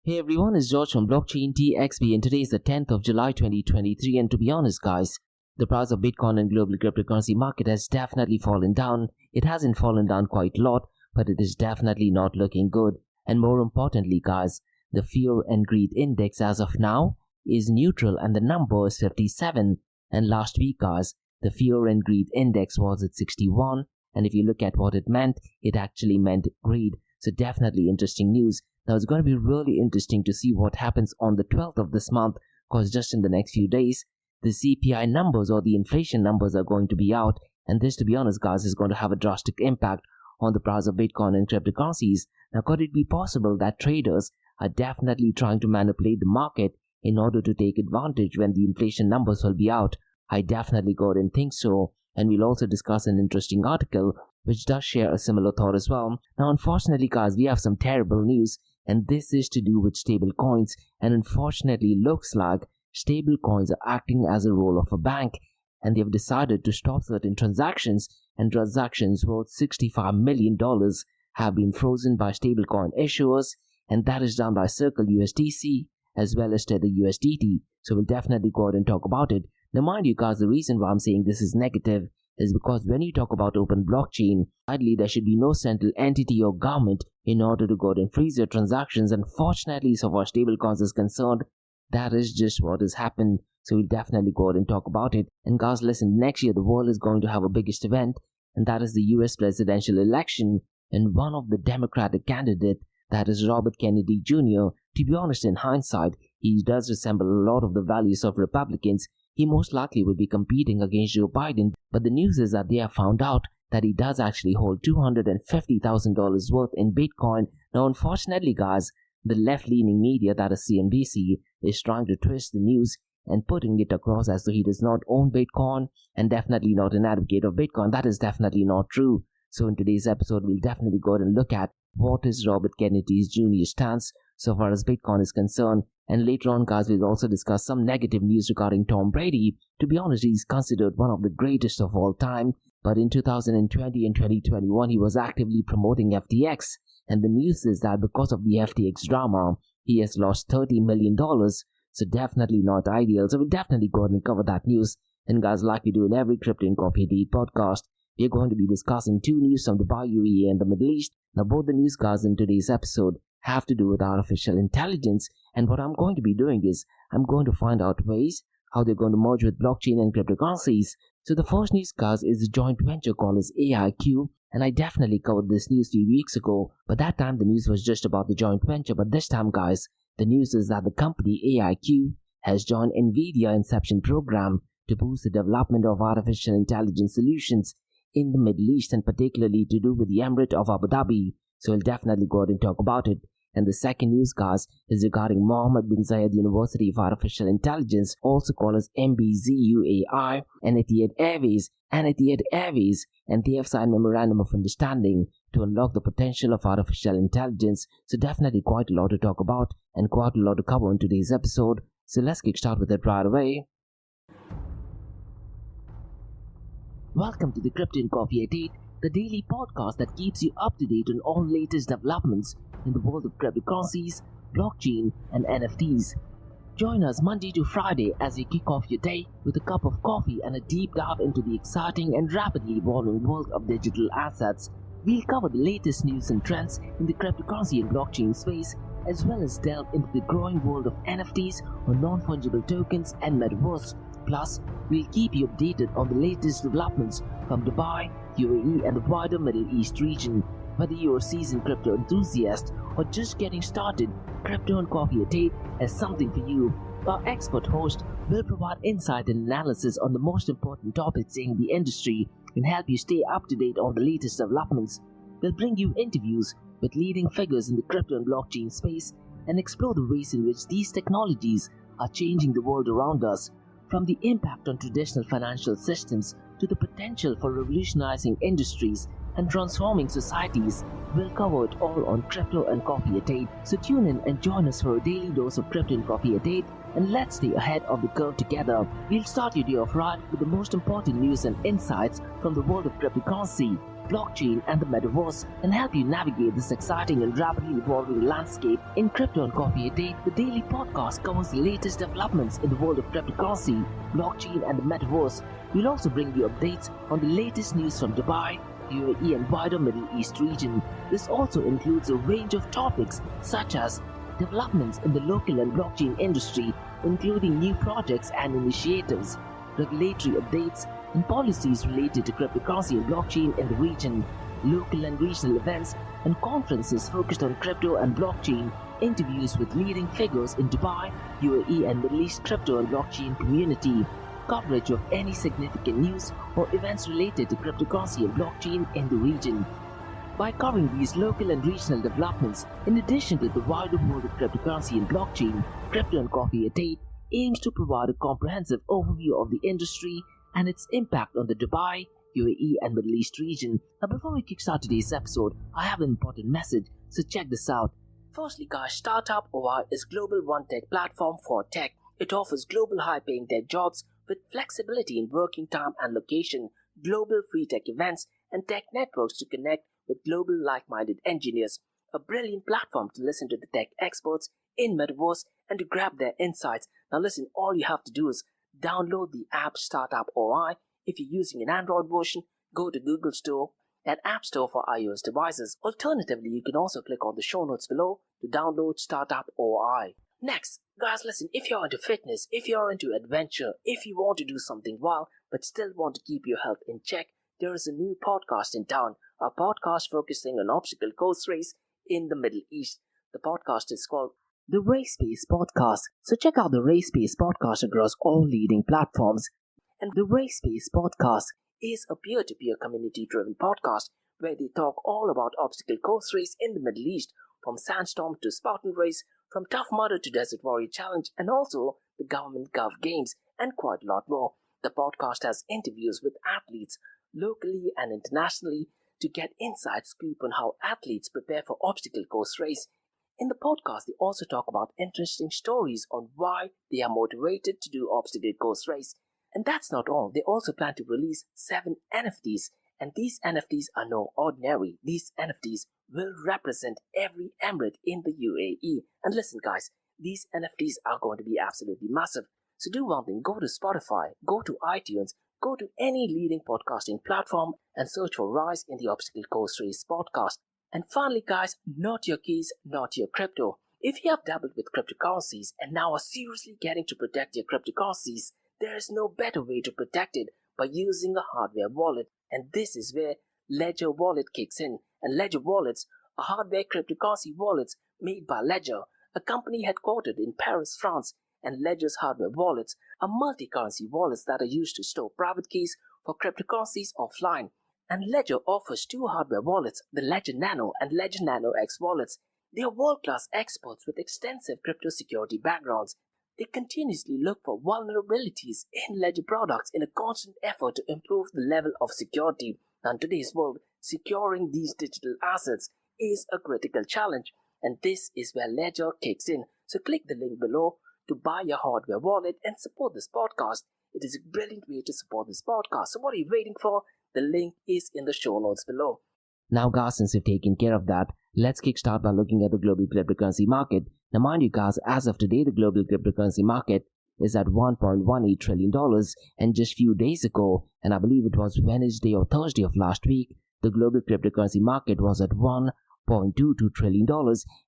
Hey everyone, it's George from Blockchain TXP and today is the 10th of July 2023 and to be honest guys, the price of Bitcoin and global cryptocurrency market has definitely fallen down. It hasn't fallen down quite a lot, but it is definitely not looking good. And more importantly guys, the fear and greed index as of now is neutral and the number is 57. And last week guys, the fear and greed index was at 61 and if you look at what it meant, it actually meant greed. So definitely interesting news. Now it's going to be really interesting to see what happens on the 12th of this month because just in the next few days, the CPI numbers or the inflation numbers are going to be out and this, to be honest guys, is going to have a drastic impact on the price of Bitcoin and cryptocurrencies. Now could it be possible that traders are definitely trying to manipulate the market in order to take advantage when the inflation numbers will be out? I definitely go ahead and think so, and we'll also discuss an interesting article which does share a similar thought as well. Now unfortunately guys, we have some terrible news. And this is to do with stablecoins, and unfortunately looks like stablecoins are acting as a role of a bank, and they have decided to stop certain transactions, and transactions worth $65 million have been frozen by stablecoin issuers, and that is done by Circle USDC as well as Tether USDT. So we'll definitely go ahead and talk about it. Now mind you guys, the reason why I'm saying this is negative is because when you talk about open blockchain, ideally there should be no central entity or government in order to go ahead and freeze your transactions. Unfortunately, so far stablecoins is concerned, that is just what has happened. So we'll definitely go ahead and talk about it. And guys, listen, next year the world is going to have a biggest event, and that is the US presidential election. And one of the Democratic candidate, that is Robert Kennedy Jr., to be honest, in hindsight, he does resemble a lot of the values of Republicans. He most likely will be competing against Joe Biden, but the news is that they have found out that he does actually hold $250,000 worth in Bitcoin. Now unfortunately guys, the left-leaning media, that is CNBC, is trying to twist the news and putting it across as though he does not own Bitcoin and definitely not an advocate of Bitcoin. That is definitely not true. So in today's episode, we'll definitely go ahead and look at what is Robert Kennedy Jr.'s stance so far as Bitcoin is concerned. And later on guys, we'll also discuss some negative news regarding Tom Brady. To be honest, he's considered one of the greatest of all time. But in 2020 and 2021, he was actively promoting FTX. And the news is that because of the FTX drama, he has lost $30 million. So definitely not ideal. So we'll definitely go ahead and cover that news. And guys, like we do in every Crypto and Coffee Day podcast, we're going to be discussing two news from Dubai, UAE and the Middle East. Now both the news guys in today's episode have to do with artificial intelligence. And what I'm going to be doing is I'm going to find out ways how they're going to merge with blockchain and cryptocurrencies. So the first news guys is a joint venture called as AIQ, and I definitely covered this news a few weeks ago, but that time the news was just about the joint venture. But this time guys, the news is that the company AIQ has joined NVIDIA Inception program to boost the development of artificial intelligence solutions in the Middle East and particularly to do with the Emirate of Abu Dhabi. So we'll definitely go ahead and talk about it. And the second news guys is regarding Mohammed bin Zayed University of Artificial Intelligence, also called as MBZUAI, and Etihad Airways, and they have signed Memorandum of Understanding to unlock the potential of artificial intelligence. So definitely quite a lot to talk about and quite a lot to cover in today's episode. So let's kick start with it right away. Welcome to the Crypto and Coffee at 8, the daily podcast that keeps you up to date on all latest developments in the world of cryptocurrencies, blockchain, and NFTs. Join us Monday to Friday as you kick off your day with a cup of coffee and a deep dive into the exciting and rapidly evolving world of digital assets. We'll cover the latest news and trends in the cryptocurrency and blockchain space, as well as delve into the growing world of NFTs or non-fungible tokens and metaverse. Plus, we'll keep you updated on the latest developments from Dubai, UAE, and the wider Middle East region. Whether you're a seasoned crypto enthusiast or just getting started, Crypto and Coffee at 8 has something for you. Our expert host will provide insight and analysis on the most important topics in the industry and help you stay up to date on the latest developments. We'll bring you interviews with leading figures in the crypto and blockchain space and explore the ways in which these technologies are changing the world around us, from the impact on traditional financial systems to the potential for revolutionizing industries and transforming societies. We'll cover it all on Crypto and Coffee at 8. So tune in and join us for a daily dose of Crypto and Coffee at 8, and let's stay ahead of the curve together. We'll start your day off right with the most important news and insights from the world of cryptocurrency, blockchain, and the metaverse, and help you navigate this exciting and rapidly evolving landscape. In Crypto and Coffee a Day, the daily podcast covers the latest developments in the world of cryptocurrency, blockchain, and the metaverse. We'll also bring you updates on the latest news from Dubai, UAE, and wider Middle East region. This also includes a range of topics such as developments in the local and blockchain industry, including new projects and initiatives, regulatory updates, and policies related to cryptocurrency and blockchain in the region, local and regional events and conferences focused on crypto and blockchain, interviews with leading figures in Dubai, UAE, and Middle East crypto and blockchain community, coverage of any significant news or events related to cryptocurrency and blockchain in the region. By covering these local and regional developments, in addition to the wider world of cryptocurrency and blockchain, Crypto and Coffee a Day aims to provide a comprehensive overview of the industry and its impact on the Dubai, UAE, and Middle East region. Now, before we kickstart today's episode, I have an important message, so check this out. Firstly, guys, Startup OI is global one-tech platform for tech. It offers global high-paying tech jobs with flexibility in working time and location, global free tech events, and tech networks to connect with global like-minded engineers. A brilliant platform to listen to the tech experts in Metaverse and to grab their insights. Now listen, all you have to do is download the app Startup OI. If you're using an Android version, go to Google Store and App Store for iOS devices. Alternatively, you can also click on the show notes below to download Startup OI. Next, guys, listen, if you're into fitness, if you're into adventure, if you want to do something wild but still want to keep your health in check, there is a new podcast in town, a podcast focusing on obstacle course race in the Middle East. The podcast is called the Race Space Podcast. So check out the Race Space Podcast across all leading platforms. And the Race Space Podcast is a peer-to-peer community-driven podcast where they talk all about obstacle course race in the Middle East, from Sandstorm to Spartan Race, from Tough Mudder to Desert Warrior Challenge, and also the Government Gov Games, and quite a lot more. The podcast has interviews with athletes locally and internationally to get inside scoop on how athletes prepare for obstacle course race. In the podcast, they also talk about interesting stories on why they are motivated to do obstacle course race. And that's not all. They also plan to release 7 NFTs. And these NFTs are no ordinary. These NFTs will represent every emirate in the UAE. And listen, guys, these NFTs are going to be absolutely massive. So do one thing, go to Spotify, go to iTunes, go to any leading podcasting platform and search for Rise in the Obstacle Course Race podcast. And finally, guys, not your keys, not your crypto. If you have dabbled with cryptocurrencies and now are seriously getting to protect your cryptocurrencies, there is no better way to protect it by using a hardware wallet. And this is where Ledger Wallet kicks in. And Ledger Wallets are hardware cryptocurrency wallets made by Ledger, a company headquartered in Paris, France. And Ledger's hardware wallets are multi-currency wallets that are used to store private keys for cryptocurrencies offline. And Ledger offers 2 hardware wallets, the Ledger Nano and Ledger Nano X wallets. They are world-class experts with extensive crypto security backgrounds. They continuously look for vulnerabilities in Ledger products in a constant effort to improve the level of security. Now, in today's world, securing these digital assets is a critical challenge. And this is where Ledger kicks in. So click the link below to buy your hardware wallet and support this podcast. It is a brilliant way to support this podcast. So what are you waiting for? The link is in the show notes below. Now, guys, since we've taken care of that, let's kickstart by looking at the global cryptocurrency market. Now, mind you, guys, as of today, the global cryptocurrency market is at $1.18 trillion. And just few days ago, and I believe it was Wednesday or Thursday of last week, the global cryptocurrency market was at $1.22 trillion.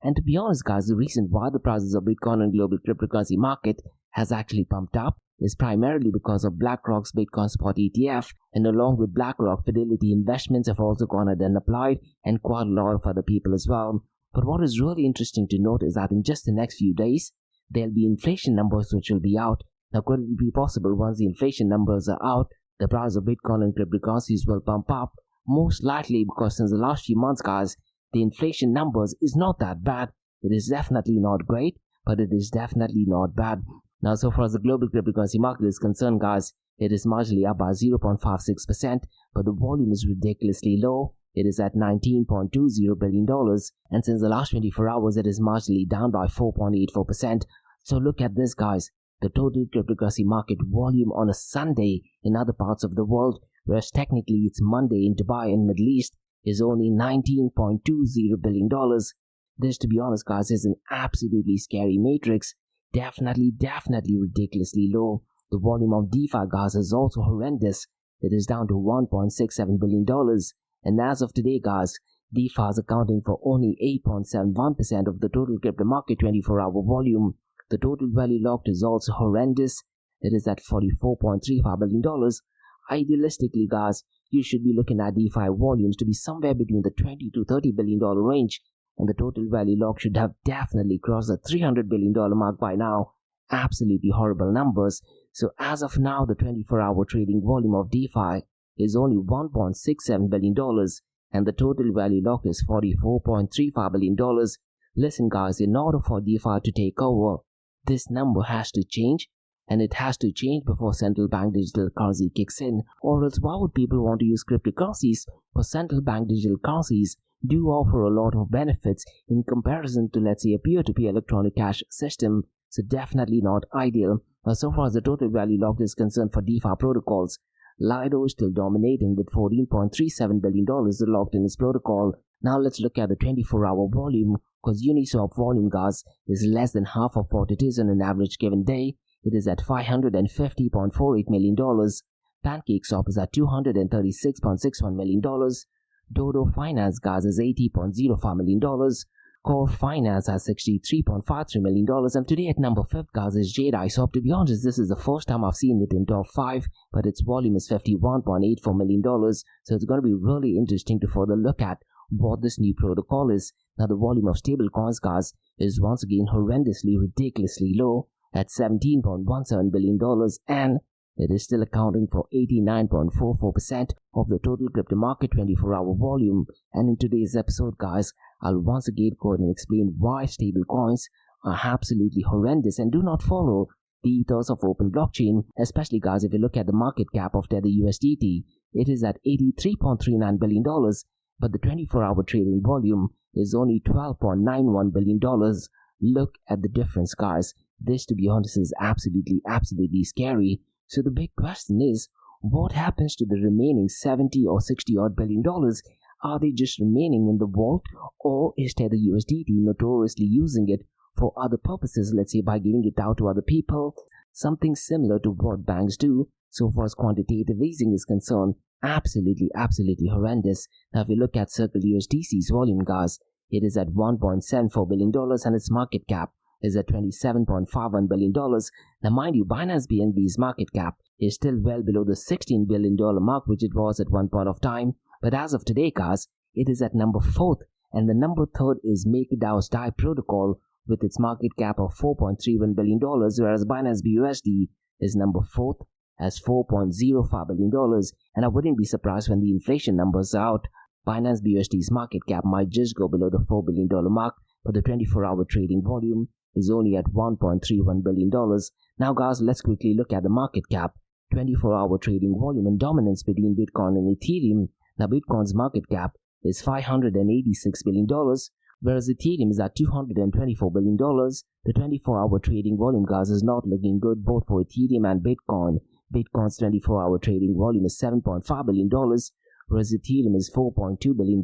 And to be honest, guys, the reason why the prices of Bitcoin and global cryptocurrency market has actually pumped up is primarily because of BlackRock's Bitcoin Spot ETF, and along with BlackRock, Fidelity Investments have also gone ahead and applied, and quite a lot of other people as well. But what is really interesting to note is that in just the next few days, there'll be inflation numbers which will be out. Now, could it be possible once the inflation numbers are out, the price of Bitcoin and cryptocurrencies will pump up? Most likely, because since the last few months, guys, the inflation numbers is not that bad. It is definitely not great, but it is definitely not bad. Now, so far as the global cryptocurrency market is concerned, guys, it is marginally up by 0.56%, but the volume is ridiculously low. It is at $19.20 billion, and since the last 24 hours, it is marginally down by 4.84%. So look at this, guys. The total cryptocurrency market volume on a Sunday in other parts of the world whereas technically it's Monday in Dubai and Middle East is only $19.20 billion. This, to be honest, guys, is an absolutely scary matrix. Definitely ridiculously low. The volume of DeFi, guys, is also horrendous. It is down to $1.67 billion. And as of today, guys, DeFi is accounting for only 8.71% of the total crypto market 24-hour volume. The total value locked is also horrendous. It is at $44.35 billion. Idealistically, guys, you should be looking at DeFi volumes to be somewhere between the $20 to $30 billion range, and the total value locked should have definitely crossed the $300 billion mark by now. Absolutely horrible numbers. So as of now, the 24-hour trading volume of DeFi is only $1.67 billion, and the total value locked is $44.35 billion. Listen, guys, in order for DeFi to take over, this number has to change, and it has to change before central bank digital currency kicks in. Or else, why would people want to use cryptocurrencies? For central bank digital currencies do offer a lot of benefits in comparison to, let's say, a peer-to-peer electronic cash system. So definitely not ideal. So far as the total value locked is concerned for DeFi protocols, Lido is still dominating with $14.37 billion locked in its protocol. Now let's look at the 24-hour volume, because Uniswap volume, guys, is less than half of what it is on an average given day. It is at $550.48 million. PancakeSwap is at $236.61 million. Dodo Finance, guys, is $80.05 million. Core Finance has $63.53 million. And today at number 5, guys, is JDI. To be honest, this is the first time I've seen it in top 5, but its volume is $51.84 million. So it's going to be really interesting to further look at what this new protocol is. Now the volume of stablecoins, guys, is once again horrendously, ridiculously low at $17.17 billion, and it is still accounting for 89.44% of the total crypto market 24-hour volume. And in today's episode, guys, I'll once again go ahead and explain why stablecoins are absolutely horrendous and do not follow the ethos of open blockchain. Especially, guys, if you look at the market cap of Tether USDT, it is at $83.39 billion, but the 24-hour trading volume is only $12.91 billion. Look at the difference, guys. This, to be honest, is absolutely scary. So the big question is, what happens to the remaining 70 or 60 odd billion dollars? Are they just remaining in the vault, or is Tether USDT notoriously using it for other purposes, let's say by giving it out to other people? Something similar to what banks do so far as quantitative easing is concerned. Absolutely horrendous. Now if you look at Circle USDC's volume, guys, it is at $1.74 billion and its market cap is at $27.51 billion. Now mind you, Binance BNB's market cap is still well below the $16 billion mark which it was at one point of time. But as of today, guys, it is at number 4th, and the number 3rd is MakerDAO's DAI protocol with its market cap of $4.31 billion, whereas Binance BUSD is number 4th as $4.05 billion. And I wouldn't be surprised when the inflation numbers are out. Binance BUSD's market cap might just go below the $4 billion mark, but the 24-hour trading volume is only at $1.31 billion. Now, guys, let's quickly look at the market cap, 24-hour trading volume, and dominance between Bitcoin and Ethereum. Now, Bitcoin's market cap is $586 billion, whereas Ethereum is at $224 billion. The 24-hour trading volume, guys, is not looking good both for Ethereum and Bitcoin. Bitcoin's 24-hour trading volume is $7.5 billion, whereas Ethereum is $4.2 billion.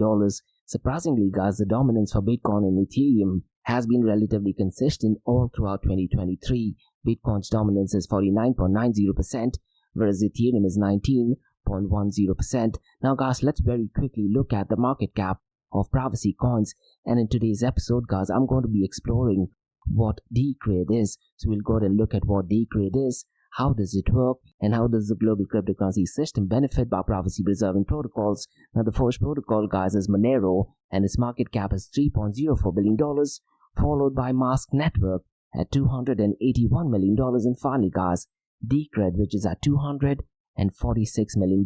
Surprisingly, guys, the dominance for Bitcoin and Ethereum has been relatively consistent all throughout 2023. Bitcoin's dominance is 49.90%, whereas Ethereum is 19.10%. Now, guys, let's very quickly look at the market cap of privacy coins. And in today's episode, guys, I'm going to be exploring what Decred is. So we'll go ahead and look at what Decred is, how does it work, and how does the global cryptocurrency system benefit by privacy preserving protocols. Now, the first protocol, guys, is Monero, and its market cap is $3.04 billion, followed by Mask Network at $281 million, and finally, guys, Decred, which is at $246 million.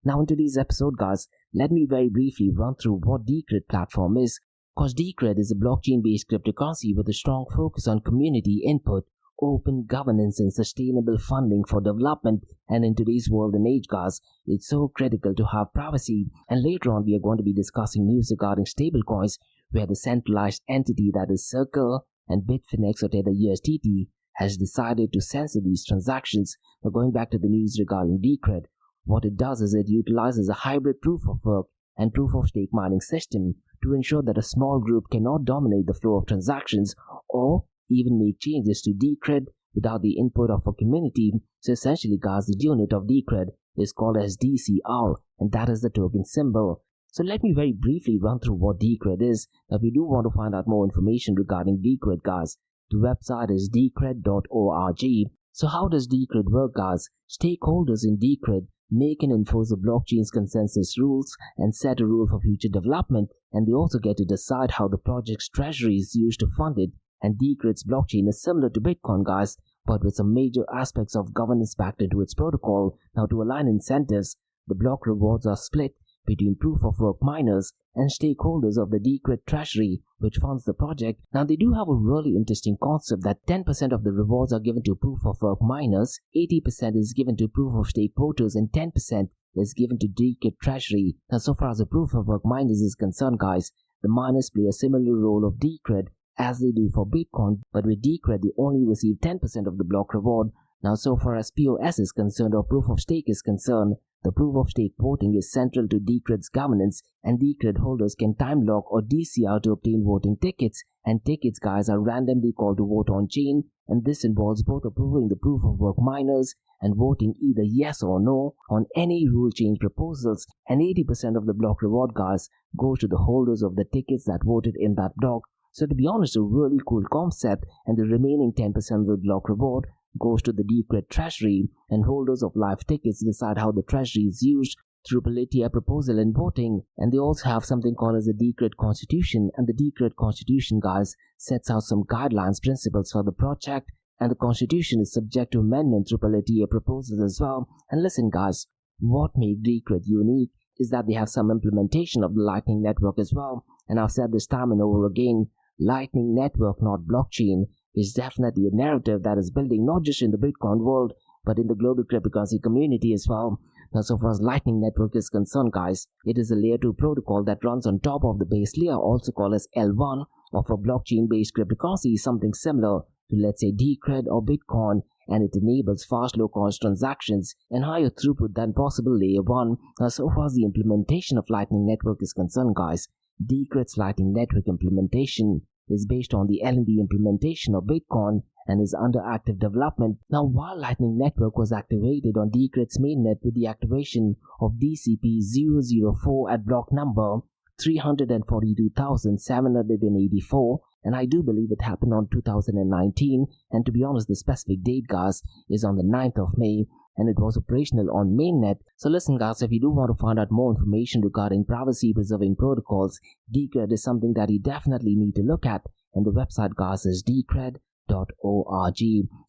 Now in today's episode, guys, let me very briefly run through what Decred platform is, because Decred is a blockchain-based cryptocurrency with a strong focus on community input, open governance, and sustainable funding for development. And in today's world and age, guys, it's so critical to have privacy. And later on, we are going to be discussing news regarding stablecoins, where the centralized entity that is Circle and Bitfinex or Tether USDT has decided to censor these transactions. Now, going back to the news regarding Decred, What it does is it utilizes a hybrid proof of work and proof of stake mining system to ensure that a small group cannot dominate the flow of transactions or even make changes to Decred without the input of a community. So essentially, guys, the unit of Decred is called as DCR, and that is the token symbol. So let me very briefly run through what Decred is. Now, if you do want to find out more information regarding Decred, guys, the website is decred.org. So how does Decred work, guys? Stakeholders in Decred make and enforce the blockchain's consensus rules and set a rule for future development, and they also get to decide how the project's treasury is used to fund it. And Decred's blockchain is similar to Bitcoin, guys, but with some major aspects of governance packed into its protocol. Now, to align incentives, the block rewards are split between proof of work miners and stakeholders of the Decred treasury, which funds the project. Now, they do have a really interesting concept that 10% of the rewards are given to proof of work miners, 80% is given to proof of stake voters, and 10% is given to Decred treasury. Now, so far as the proof of work miners is concerned, guys, the miners play a similar role of Decred as they do for Bitcoin, but with Decred they only receive 10% of the block reward. Now, so far as POS is concerned, or proof of stake is concerned, the proof of stake voting is central to Decred's governance, and Decred holders can time lock or DCR to obtain voting tickets, and tickets, guys, are randomly called to vote on chain, and this involves both approving the proof of work miners and voting either yes or no on any rule change proposals, and 80% of the block reward, guys, goes to the holders of the tickets that voted in that block. So to be honest, a really cool concept, and the remaining 10% of the block reward goes to the Decred treasury, and holders of live tickets decide how the treasury is used through political proposal and voting. And they also have something called as the Decred Constitution, and the Decred Constitution, guys, sets out some guidelines, principles for the project, and the Constitution is subject to amendment through political proposals as well. And listen, guys, what makes Decred unique is that they have some implementation of the Lightning Network as well. And I've said this time and over again, Lightning Network, not blockchain, is definitely a narrative that is building not just in the Bitcoin world, but in the global cryptocurrency community as well. Now, so far as Lightning Network is concerned, guys, it is a layer 2 protocol that runs on top of the base layer, also called as L1, of a blockchain-based cryptocurrency, something similar to, let's say, Decred or Bitcoin, and it enables fast, low-cost transactions and higher throughput than possible layer 1. Now, so far as the implementation of Lightning Network is concerned, guys, Decred's Lightning Network implementation is based on the LND implementation of Bitcoin and is under active development. Now, while Lightning Network was activated on Decred's mainnet with the activation of DCP-004 at block number 342,784, and I do believe it happened on 2019, and to be honest, the specific date, guys, is on the 9th of May, and it was operational on mainnet. So listen, guys, if you do want to find out more information regarding privacy preserving protocols, Decred is something that you definitely need to look at, and the website, guys, is decred.org.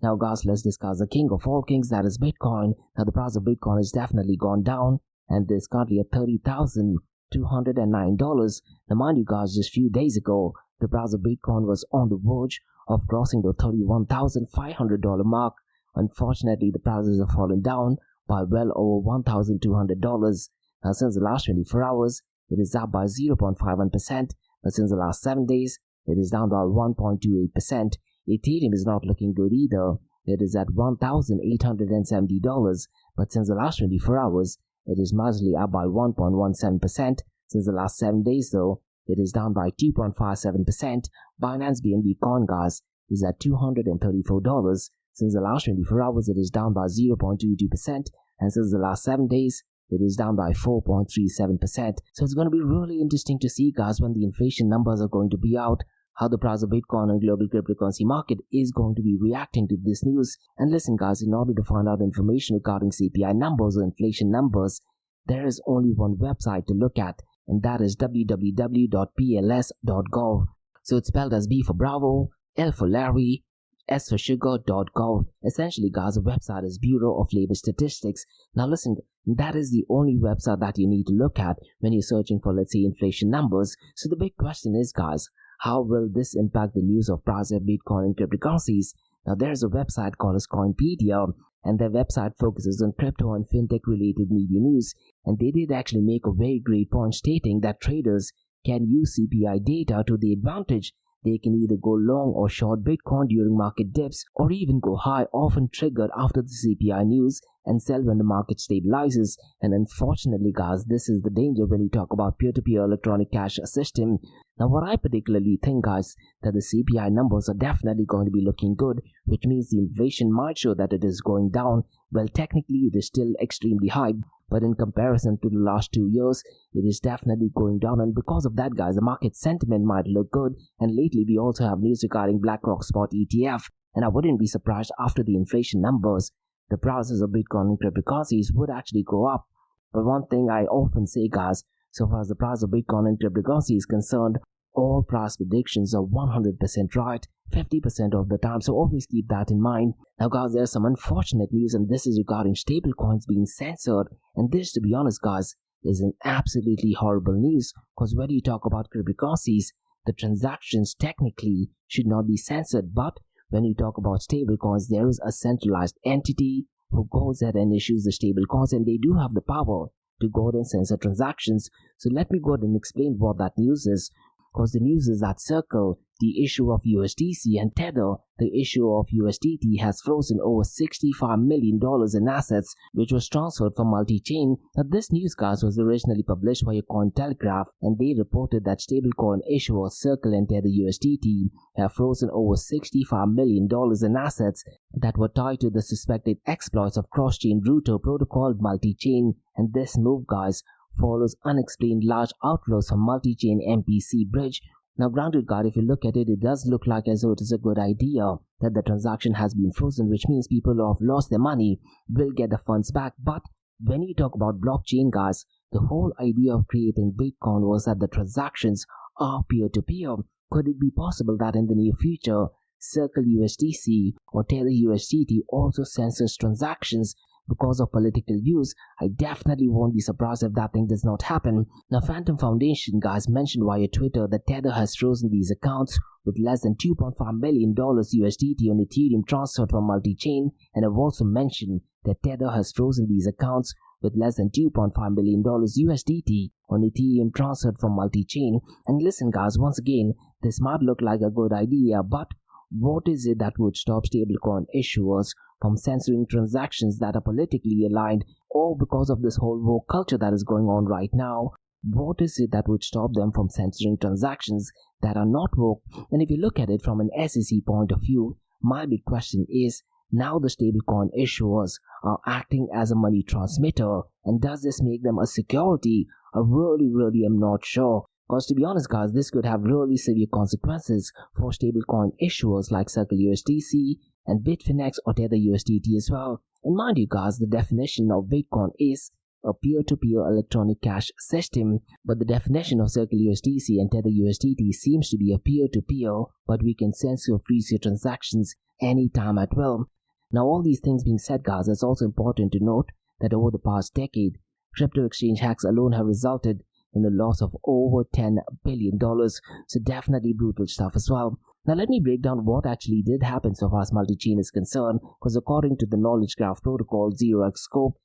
Now, guys, let's discuss the king of all kings, that is Bitcoin. Now, the price of Bitcoin has definitely gone down, and it's currently at $30,209. Now, mind you, guys, just a few days ago, the price of Bitcoin was on the verge of crossing the $31,500 mark. Unfortunately, the prices have fallen down by well over $1,200. Now, since the last 24 hours, it is up by 0.51%, but since the last 7 days, it is down by 1.28%. Ethereum is not looking good either. It is at $1,870, but since the last 24 hours, it is marginally up by 1.17%. Since the last 7 days, though, it is down by 2.57%. Binance BNB Coin, guys, is at $234. Since the last 24 hours, it is down by 0.22%, and since the last 7 days, it is down by 4.37%. So it's going to be really interesting to see, guys, when the inflation numbers are going to be out, how the price of Bitcoin and global cryptocurrency market is going to be reacting to this news. And listen, guys, in order to find out information regarding CPI numbers or inflation numbers, there is only one website to look at, and that is www.pls.gov. So it's spelled as B for Bravo, L for Larry, S for sugar.gov. Essentially, guys, the website is Bureau of Labor Statistics. Now listen, that is the only website that you need to look at when you're searching for, let's say, inflation numbers. So the big question is, guys, how will this impact the news of price of Bitcoin and cryptocurrencies? Now, there's a website called as Coinpedia, and their website focuses on crypto and fintech related media news, and they did actually make a very great point stating that traders can use CPI data to their advantage. They can either go long or short Bitcoin during market dips or even go high, often triggered after the CPI news, and sell when the market stabilizes. And unfortunately, guys, this is the danger when you talk about peer-to-peer electronic cash system. Now, what I particularly think, guys, that the CPI numbers are definitely going to be looking good, which means the inflation might show that it is going down. Well, technically, it is still extremely high, but in comparison to the last 2 years, it is definitely going down. And because of that, guys, the market sentiment might look good. And lately, we also have news regarding BlackRock Spot ETF. And I wouldn't be surprised after the inflation numbers, the prices of Bitcoin and cryptocurrencies would actually go up. But one thing I often say, guys, so far as the price of Bitcoin and cryptocurrency is concerned, all price predictions are 100% right 50% of the time, so always keep that in mind. Now, guys, there's some unfortunate news, and this is regarding stablecoins being censored. And this, to be honest, guys, is an absolutely horrible news, because when you talk about cryptocurrencies, the transactions technically should not be censored, but when you talk about stablecoins, there is a centralized entity who goes ahead and issues the stablecoins, and they do have the power to go ahead and censor transactions. So let me go ahead and explain what that news is, because the news is that Circle, the issue of USDC, and Tether, the issue of USDT, has frozen over $65 million in assets, which was transferred from multi-chain. Now, this news, guys, was originally published by Cointelegraph, and they reported that stablecoin issuers Circle and Tether USDT have frozen over $65 million in assets that were tied to the suspected exploits of cross-chain router protocol multi-chain. And this move, guys, follows unexplained large outflows from multi-chain MPC bridge. Now, granted, guys, if you look at it, it does look like as though it is a good idea that the transaction has been frozen, which means people who have lost their money will get the funds back. But when you talk about blockchain, guys, the whole idea of creating Bitcoin was that the transactions are peer-to-peer. Could it be possible that in the near future, Circle USDC or Tether USDT also censors transactions because of political views? I definitely won't be surprised if that thing does not happen. Now, Phantom Foundation, guys, mentioned via Twitter that Tether has frozen these accounts with less than $2.5 million USDT on Ethereum transferred from multi-chain, and have also mentioned that Tether has frozen these accounts with less than $2.5 million USDT on Ethereum transferred from multi-chain. And listen, guys, once again, this might look like a good idea, but what is it that would stop stablecoin issuers from censoring transactions that are politically aligned, or because of this whole woke culture that is going on right now? What is it that would stop them from censoring transactions that are not woke? And if you look at it from an SEC point of view, my big question is, now the stablecoin issuers are acting as a money transmitter, and does this make them a security? I really am not sure. Because to be honest, guys, this could have really severe consequences for stablecoin issuers like Circle USDC and Bitfinex or Tether USDT as well. And mind you, guys, the definition of Bitcoin is a peer-to-peer electronic cash system, but the definition of Circle USDC and Tether USDT seems to be a peer-to-peer, but we can censor or freeze your transactions anytime at will. Now, all these things being said, guys, it's also important to note that over the past decade, crypto exchange hacks alone have resulted in a loss of over $10 billion, so definitely brutal stuff as well. Now, let me break down what actually did happen so far as multi-chain is concerned, because according to the Knowledge Graph Protocol 0x Scope,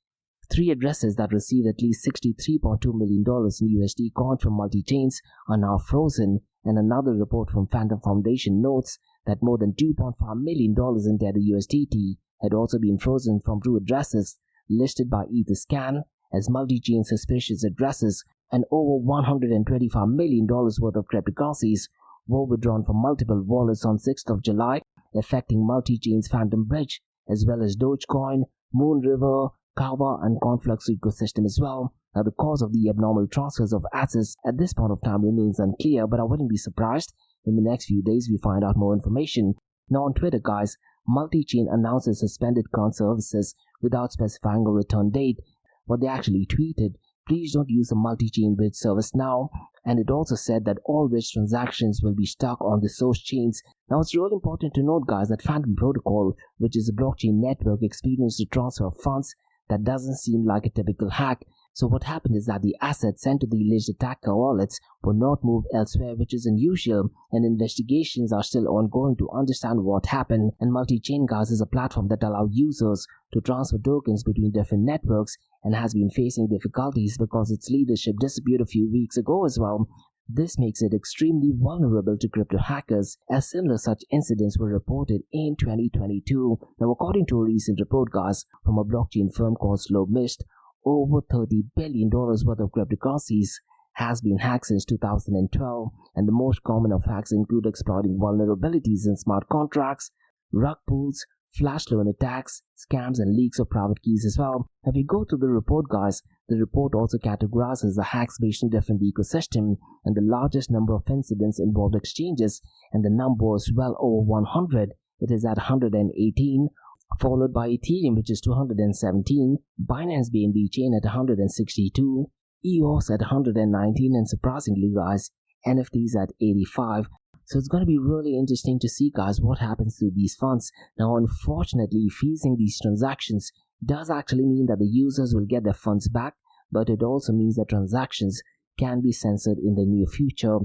3 addresses that received at least $63.2 million in USD coins from multi-chains are now frozen, and another report from Phantom Foundation notes that more than $2.5 million in Tether USDT had also been frozen from 2 addresses listed by Etherscan as multi-chain suspicious addresses, and over $125 million worth of cryptocurrencies were withdrawn from multiple wallets on 6th of July, affecting multi-chain's Phantom Bridge, as well as Dogecoin, Moonriver, Kava, and Conflux ecosystem as well. Now, the cause of the abnormal transfers of assets at this point of time remains unclear, but I wouldn't be surprised in the next few days we find out more information. Now, on Twitter, guys, multi-chain announces suspended current services without specifying a return date. What they actually tweeted, please don't use the multi-chain bridge service now, and it also said that all bridge transactions will be stuck on the source chains. Now, it's really important to note, guys, that Phantom Protocol, which is a blockchain network, experienced a transfer of funds that doesn't seem like a typical hack. So what happened is that the assets sent to the alleged attacker wallets were not moved elsewhere, which is unusual, and investigations are still ongoing to understand what happened. And multi-chain, guys, is a platform that allows users to transfer tokens between different networks and has been facing difficulties because its leadership disappeared a few weeks ago as well. This makes it extremely vulnerable to crypto hackers, as similar such incidents were reported in 2022. Now, according to a recent report, guys, from a blockchain firm called Slowmist, over $30 billion worth of cryptocurrencies has been hacked since 2012, and the most common of hacks include exploiting vulnerabilities in smart contracts, rug pulls, flash loan attacks, scams, and leaks of private keys as well. If you go to the report, guys, the report also categorizes the hacks based on different ecosystem, and the largest number of incidents involved exchanges, and the number is well over 100. It is at 118, followed by Ethereum, which is 217, Binance BNB chain at 162, EOS at 119, and surprisingly, guys, NFTs at 85. So it's going to be really interesting to see, guys, what happens to these funds. Now, unfortunately, freezing these transactions does actually mean that the users will get their funds back, but it also means that transactions can be censored in the near future.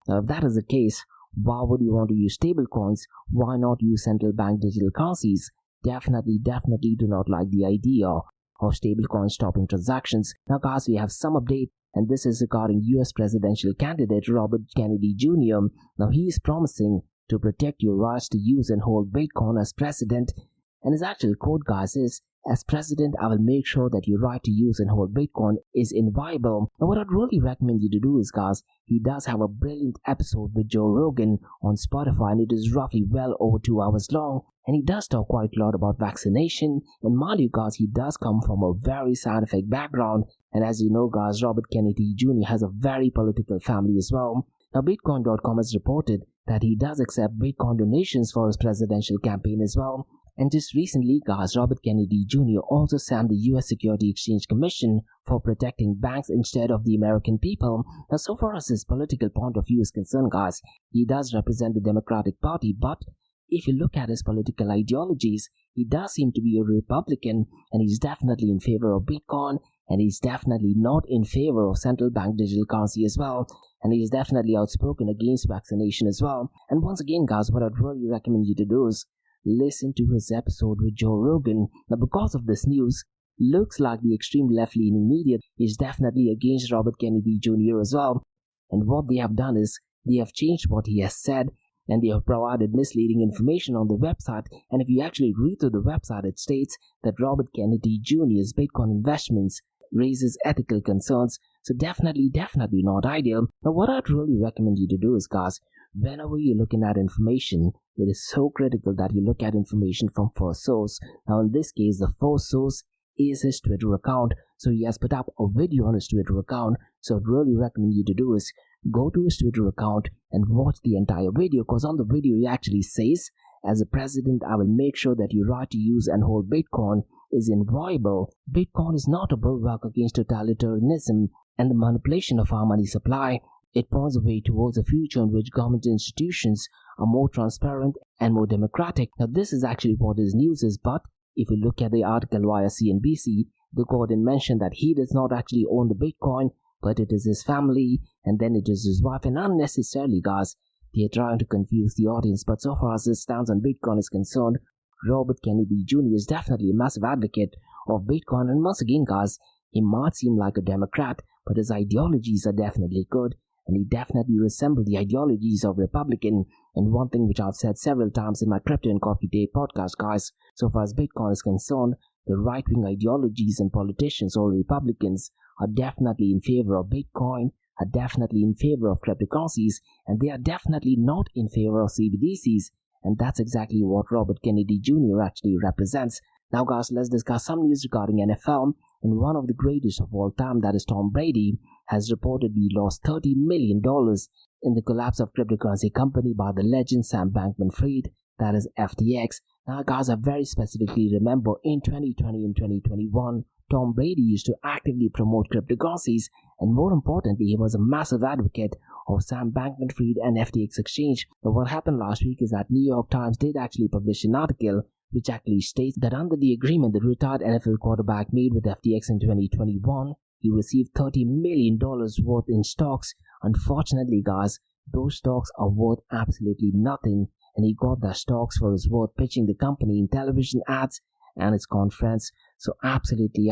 Now, if that is the case, why would you want to use stablecoins? Why not use central bank digital currencies? Definitely do not like the idea of stablecoins stopping transactions. Now, guys, we have some update, and this is regarding US presidential candidate Robert Kennedy Jr. Now, he is promising to protect your rights to use and hold Bitcoin as president, and his actual quote, guys, is, "As president, I will make sure that your right to use and hold Bitcoin is inviolable." Now, what I'd really recommend you to do is, guys, he does have a brilliant episode with Joe Rogan on Spotify, and it is roughly well over 2 hours long, and he does talk quite a lot about vaccination. And mind you, guys, he does come from a very scientific background, and as you know, guys, Robert Kennedy Jr. has a very political family as well. Now, Bitcoin.com has reported that he does accept Bitcoin donations for his presidential campaign as well. And just recently, guys, Robert Kennedy Jr. also slammed the US Security Exchange Commission for protecting banks instead of the American people. Now, so far as his political point of view is concerned, guys, he does represent the Democratic Party, but if you look at his political ideologies, he does seem to be a Republican, and he's definitely in favor of Bitcoin, and he's definitely not in favor of central bank digital currency as well, and he's definitely outspoken against vaccination as well. And once again, guys, what I'd really recommend you to do is listen to his episode with Joe Rogan. Now, because of this news, looks like the extreme left-leaning media is definitely against Robert Kennedy Jr. as well. And what they have done is they have changed what he has said, and they have provided misleading information on the website. And if you actually read through the website, it states that Robert Kennedy Jr.'s Bitcoin investments raises ethical concerns. So definitely not ideal. Now, what I'd really recommend you to do is, guys, whenever you're looking at information, it is so critical that you look at information from first source. Now, in this case, the first source is his Twitter account. So he has put up a video on his Twitter account. So I'd really recommend you to do is go to his Twitter account and watch the entire video, because on the video he actually says, "As a president, I will make sure that your right to use and hold Bitcoin is inviolable. Bitcoin is not a bulwark against totalitarianism and the manipulation of our money supply. It points a way towards a future in which government institutions are more transparent and more democratic." Now, this is actually what his news is, but if you look at the article via CNBC, the Gordon mentioned that he does not actually own the Bitcoin, but it is his family, and then it is his wife, and unnecessarily, guys, they are trying to confuse the audience. But so far as his stance on Bitcoin is concerned, Robert Kennedy Jr. is definitely a massive advocate of Bitcoin, and once again, guys, he might seem like a Democrat, but his ideologies are definitely good, and he definitely resembles the ideologies of Republican. And one thing which I've said several times in my Crypto and Coffee Day podcast, guys, so far as Bitcoin is concerned, the right-wing ideologies and politicians or Republicans are definitely in favor of Bitcoin, are definitely in favor of cryptocurrencies, and they are definitely not in favor of CBDCs. And that's exactly what Robert Kennedy Jr. actually represents. Now, guys, let's discuss some news regarding NFL. And one of the greatest of all time, that is Tom Brady, has reportedly lost $30 million in the collapse of cryptocurrency company by the legend Sam Bankman-Fried, that is FTX. Now, guys, I very specifically remember in 2020 and 2021, Tom Brady used to actively promote cryptocurrencies, and more importantly, he was a massive advocate of Sam Bankman-Fried and FTX exchange. But what happened last week is that New York Times did actually publish an article which actually states that under the agreement the retired NFL quarterback made with FTX in 2021, he received $30 million worth in stocks. Unfortunately, guys, those stocks are worth absolutely nothing, and he got the stocks for his worth pitching the company in television ads and its conference. So absolutely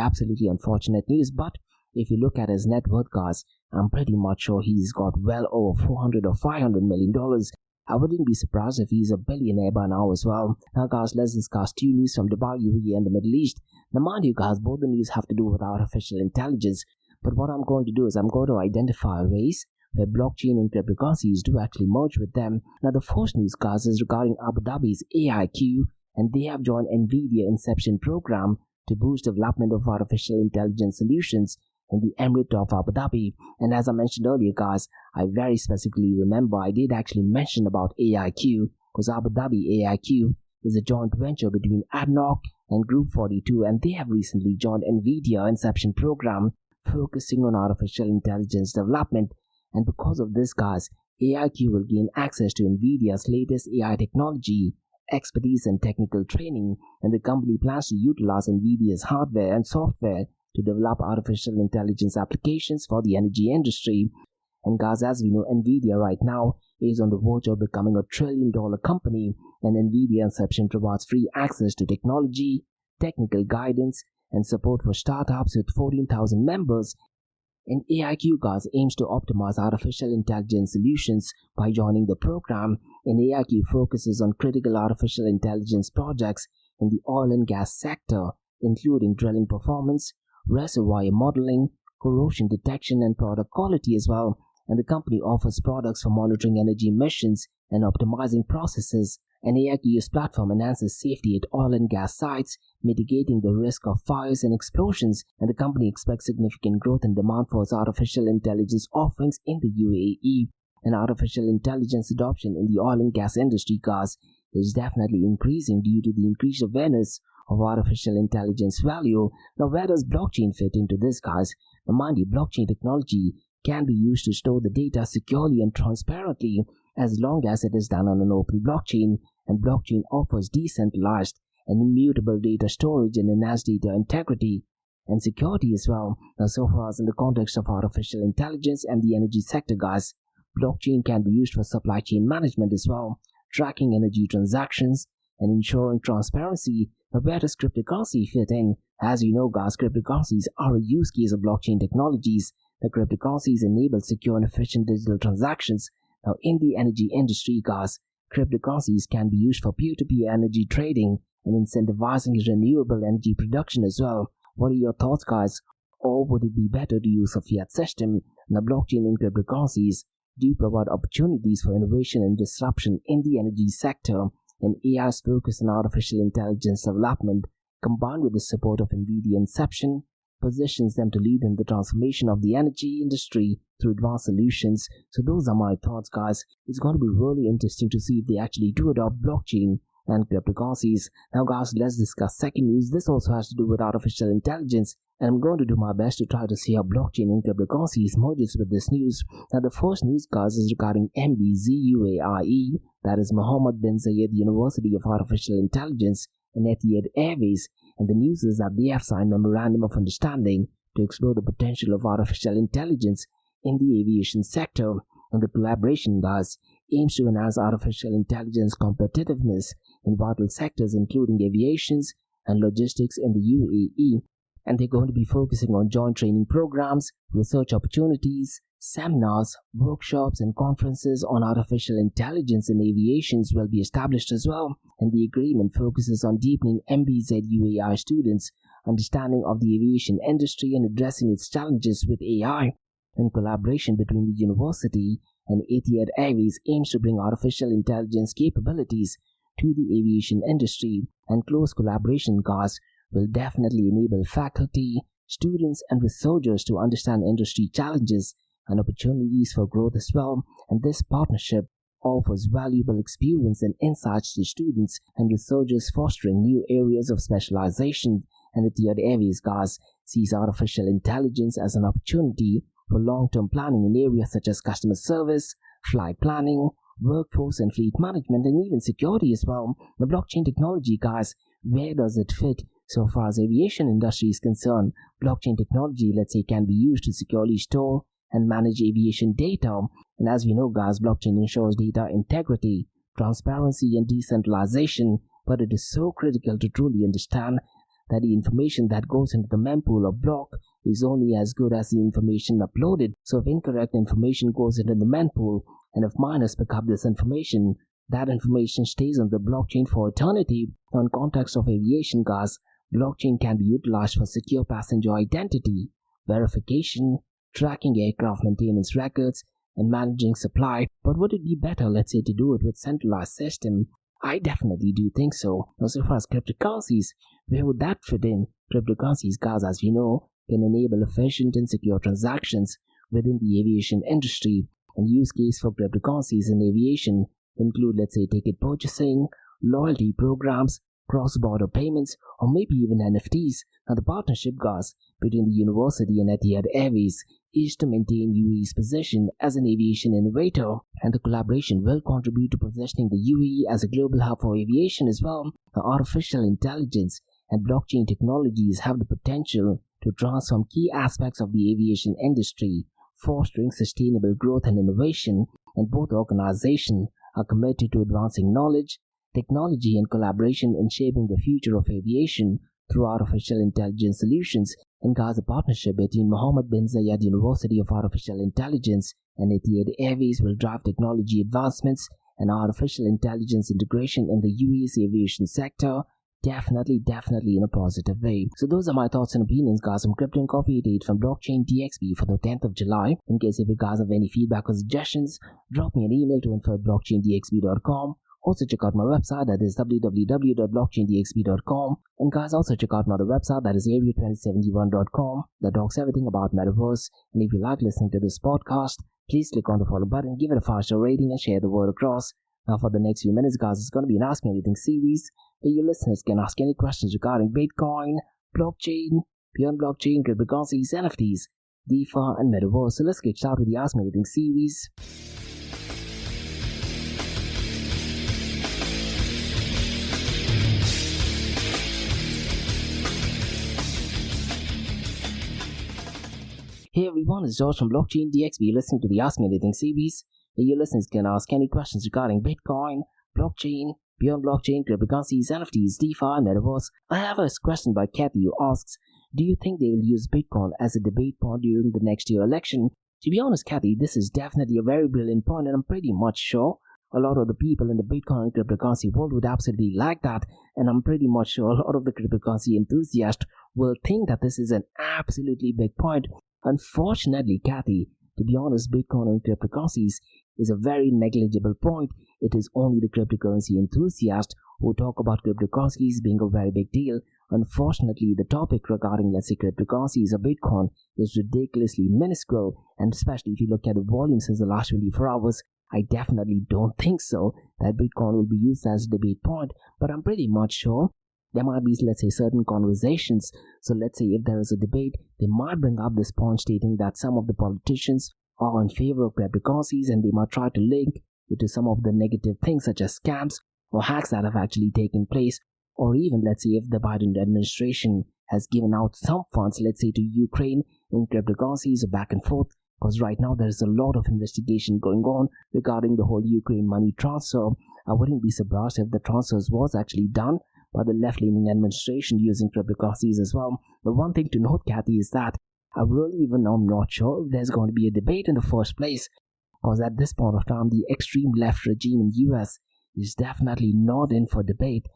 unfortunate news. But If you look at his net worth, guys, I'm pretty much sure he's got well over 400 or 500 million dollars. I wouldn't be surprised if he's a billionaire by now as well. Now guys, let's discuss two news from Dubai, UAE and the Middle East. Now mind you guys, both the news have to do with artificial intelligence, but what I'm going to do is I'm going to identify ways where blockchain and cryptocurrencies do actually merge with them. Now the first news, guys, is regarding Abu Dhabi's AIQ, and they have joined NVIDIA Inception program to boost development of artificial intelligence solutions in the Emirate of Abu Dhabi. And as I mentioned earlier, guys, I very specifically remember I did actually mention about AIQ, because Abu Dhabi AIQ is a joint venture between ADNOC and Group 42, and they have recently joined NVIDIA Inception program focusing on artificial intelligence development. And because of this, guys, AIQ will gain access to NVIDIA's latest AI technology, expertise and technical training, and the company plans to utilize NVIDIA's hardware and software to develop artificial intelligence applications for the energy industry. And guys, as we know, NVIDIA right now is on the verge of becoming a $1 trillion company, and NVIDIA Inception provides free access to technology, technical guidance, and support for startups with 14,000 members. And AIQ, guys, aims to optimize artificial intelligence solutions by joining the program. And AIQ focuses on critical artificial intelligence projects in the oil and gas sector, including drilling performance, reservoir modeling, corrosion detection, and product quality as well. And the company offers products for monitoring energy emissions and optimizing processes. And AIQ's platform enhances safety at oil and gas sites, mitigating the risk of fires and explosions. And the company expects significant growth in demand for its artificial intelligence offerings in the UAE. And artificial intelligence adoption in the oil and gas industry, guys, is definitely increasing due to the increased awareness of artificial intelligence value. Now, where does blockchain fit into this, guys? Now, mind you, blockchain technology can be used to store the data securely and transparently, as long as it is done on an open blockchain, and blockchain offers decentralized and immutable data storage and enhanced data integrity and security as well. Now, so far as in the context of artificial intelligence and the energy sector, guys, blockchain can be used for supply chain management as well, tracking energy transactions and ensuring transparency. Now, where does cryptocurrency fit in? As you know, guys, cryptocurrencies are a use case of blockchain technologies. The cryptocurrencies enable secure and efficient digital transactions. Now, in the energy industry, guys, cryptocurrencies can be used for peer-to-peer energy trading and incentivizing renewable energy production as well. What are your thoughts, guys? Or would it be better to use a fiat system? Now, blockchain and cryptocurrencies do provide opportunities for innovation and disruption in the energy sector, and AI's focus on artificial intelligence development, combined with the support of NVIDIA Inception, positions them to lead in the transformation of the energy industry through advanced solutions. So those are my thoughts, guys. It's going to be really interesting to see if they actually do adopt blockchain and cryptocurrencies. Now, guys, let's discuss second news. This also has to do with artificial intelligence, and I'm going to do my best to try to see how blockchain and cryptocurrencies merges with this news. Now, the first news, guys, is regarding MBZUAIE, that is Mohammed bin Zayed University of Artificial Intelligence, and Etihad Airways. And the news is that they have signed a memorandum of understanding to explore the potential of artificial intelligence in the aviation sector. And the collaboration, guys, aims to enhance artificial intelligence competitiveness in vital sectors including aviation and logistics in the UAE. And they're going to be focusing on joint training programs, research opportunities, seminars, workshops, and conferences on artificial intelligence in aviation will be established as well. And the agreement focuses on deepening MBZUAI students' understanding of the aviation industry and addressing its challenges with AI. And collaboration between the university and Etihad Airways aims to bring artificial intelligence capabilities to the aviation industry, and close collaboration, guys, will definitely enable faculty, students, and researchers to understand industry challenges and opportunities for growth as well. And this partnership offers valuable experience and insights to students and researchers, fostering new areas of specialization. And Etihad Airways, guys, sees artificial intelligence as an opportunity for long-term planning in areas such as customer service, flight planning, workforce and fleet management, and even security as well. The blockchain technology, guys, where does it fit? So far as aviation industry is concerned, blockchain technology, let's say, can be used to securely store and manage aviation data. And as we know, guys, blockchain ensures data integrity, transparency, and decentralization, but it is so critical to truly understand that the information that goes into the mempool or block is only as good as the information uploaded. So if incorrect information goes into the mempool, and if miners pick up this information, that information stays on the blockchain for eternity. Now, in context of aviation, guys, blockchain can be utilized for secure passenger identity, verification, tracking aircraft maintenance records, and managing supply. But would it be better, let's say, to do it with centralized system? I definitely do think so. Now, so far as cryptocurrencies, where would that fit in? Cryptocurrencies, guys, as we know, can enable efficient and secure transactions within the aviation industry. And use case for cryptocurrencies in aviation include, let's say, ticket purchasing, loyalty programs, cross-border payments, or maybe even NFTs. Now, the partnership, guys, between the university and Etihad Airways is to maintain UAE's position as an aviation innovator, and the collaboration will contribute to positioning the UAE as a global hub for aviation as well. Now, artificial intelligence and blockchain technologies have the potential to transform key aspects of the aviation industry, fostering sustainable growth and innovation, and both organizations are committed to advancing knowledge, technology, and collaboration in shaping the future of aviation through artificial intelligence solutions. And guys, a partnership between Mohammed bin Zayed University of Artificial Intelligence and Etihad Airways will drive technology advancements and artificial intelligence integration in the UAE's aviation sector, definitely in a positive way. So those are my thoughts and opinions, guys, from Crypto and Coffee 88 from Blockchain DXB for the 10th of July. In case if you guys have any feedback or suggestions, drop me an email to info@blockchaindxb.com. Also check out my website, that is www.blockchaindxb.com. And guys, also check out my other website, that is area2071.com, that talks everything about metaverse. And if you like listening to this podcast, please click on the follow button, give it a 5-star rating, and share the word across. Now for the next few minutes, guys, it's going to be an Ask Me Anything series where your listeners can ask any questions regarding Bitcoin, blockchain, beyond blockchain, cryptocurrencies, NFTs, DeFi, and metaverse. So let's get started with the Ask Me Anything series. Hey everyone, it's George from Blockchain DXB listening to the Ask Me Anything series where your listeners can ask any questions regarding Bitcoin, blockchain, beyond blockchain, cryptocurrencies, NFTs, DeFi, and metaverse. I have a question by Kathy who asks, do you think they will use Bitcoin as a debate point during the next year election? To be honest, Kathy, this is definitely a very brilliant point, and I'm pretty much sure a lot of the people in the Bitcoin and cryptocurrency world would absolutely like that, and I'm pretty much sure a lot of the cryptocurrency enthusiasts will think that this is an absolutely big point. Unfortunately, Kathy, to be honest, Bitcoin and cryptocurrencies is a very negligible point. It is only the cryptocurrency enthusiasts who talk about cryptocurrencies being a very big deal. Unfortunately, the topic regarding, let's say, cryptocurrencies or Bitcoin is ridiculously minuscule, and especially if you look at the volume since the last 24 hours, I definitely don't think so that Bitcoin will be used as a debate point, but I'm pretty much sure there might be, let's say, certain conversations. So let's say if there is a debate, they might bring up this point stating that some of the politicians are in favor of cryptocurrencies and they might try to link it to some of the negative things such as scams or hacks that have actually taken place. Or even, let's say, if the Biden administration has given out some funds, let's say, to Ukraine in cryptocurrencies back and forth. Because right now there is a lot of investigation going on regarding the whole Ukraine money transfer. I wouldn't be surprised if the transfers was actually done by the left-leaning administration using cryptocurrencies as well. But one thing to note, Kathy, is that I'm not sure if there's going to be a debate in the first place, because at this point of time, the extreme left regime in the US is definitely not in for debate.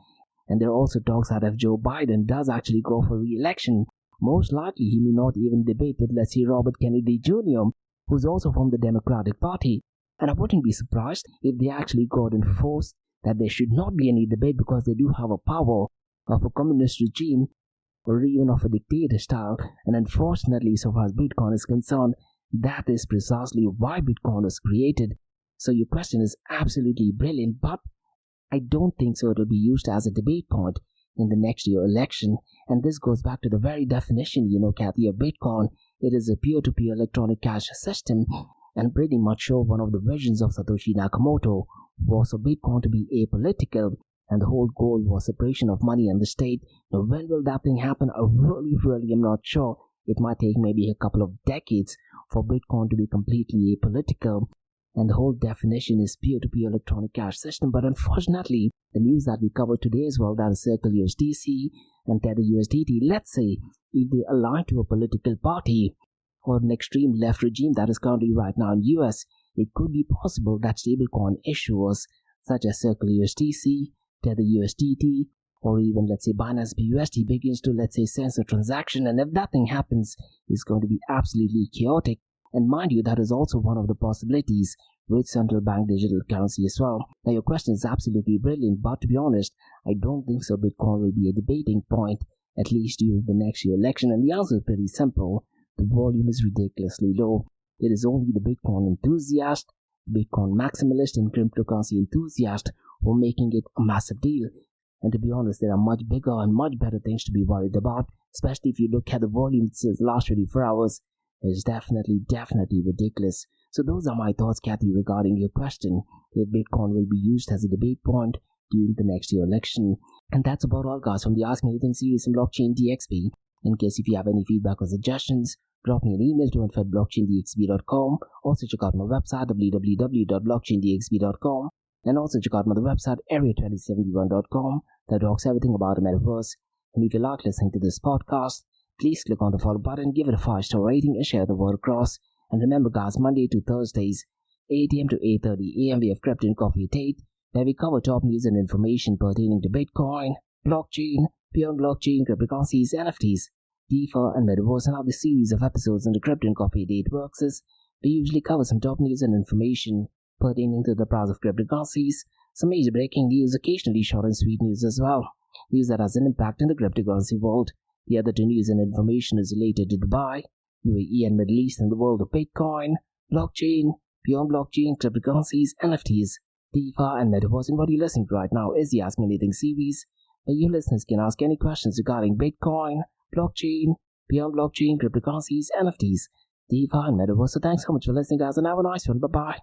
And there are also talks that if Joe Biden does actually go for re-election, most likely he may not even debate with, let's say, Robert Kennedy Jr., who's also from the Democratic Party. And I wouldn't be surprised if they actually got enforced that there should not be any debate, because they do have a power of a communist regime or even of a dictator style. And unfortunately, so far as Bitcoin is concerned, that is precisely why Bitcoin was created. So your question is absolutely brilliant, but I don't think so it'll be used as a debate point in the next year election. And this goes back to the very definition, Kathy, of Bitcoin. It is a peer-to-peer electronic cash system, and pretty much sure one of the visions of Satoshi Nakamoto was for Bitcoin to be apolitical, and the whole goal was separation of money and the state. Now, when will that thing happen? I really am not sure. It might take maybe a couple of decades for Bitcoin to be completely apolitical, and the whole definition is peer-to-peer electronic cash system. But unfortunately, the news that we covered today as well, that is Circle USDC and Tether USDT, let's say if they align to a political party or an extreme left regime that is currently right now in US, it could be possible that stablecoin issuers such as Circle USDC, Tether USDT, or even let's say Binance BUSD begins to let's say censor transaction, and if that thing happens, it's going to be absolutely chaotic. And mind you, that is also one of the possibilities with central bank digital currency as well. Now your question is absolutely brilliant, but to be honest, I don't think so Bitcoin will be a debating point, at least during the next year election, and the answer is pretty simple. The volume is ridiculously low. It is only the Bitcoin enthusiast, Bitcoin maximalist, and cryptocurrency enthusiast who are making it a massive deal. And to be honest, there are much bigger and much better things to be worried about, especially if you look at the volume since the last 24 hours. It's definitely ridiculous. So those are my thoughts, Kathy, regarding your question, if Bitcoin will be used as a debate point during the next year election. And that's about all, guys, from the Ask Me Anything series in Blockchain DXB. In case if you have any feedback or suggestions, drop me an email to info@blockchaindxb.com. Also check out my website www.blockchaindxb.com, and also check out my other website area2071.com that talks everything about the metaverse. And if you like listening to this podcast, please click on the follow button, give it a 5-star rating, and share the word across. And remember, guys, Monday to Thursdays, 8 a.m. to 8:30 a.m. we have Crypto and Coffee at 8, where we cover top news and information pertaining to Bitcoin, blockchain, beyond blockchain, cryptocurrencies, NFTs, DeFi, and metaverse. And how the series of episodes in the Crypto and Coffee at 8 works is, we usually cover some top news and information pertaining to the price of cryptocurrencies, some major breaking news, occasionally short and sweet news as well, news that has an impact in the cryptocurrency world. The other two news and information is related to Dubai, UAE, and Middle East, and the world of Bitcoin, blockchain, beyond blockchain, cryptocurrencies, NFTs, DeFi, and metaverse. And what you're listening to right now is the Ask Me Anything series, where you listeners can ask any questions regarding Bitcoin, blockchain, beyond blockchain, cryptocurrencies, NFTs, DeFi, and metaverse. So thanks so much for listening, guys, and have a nice one. Bye-bye.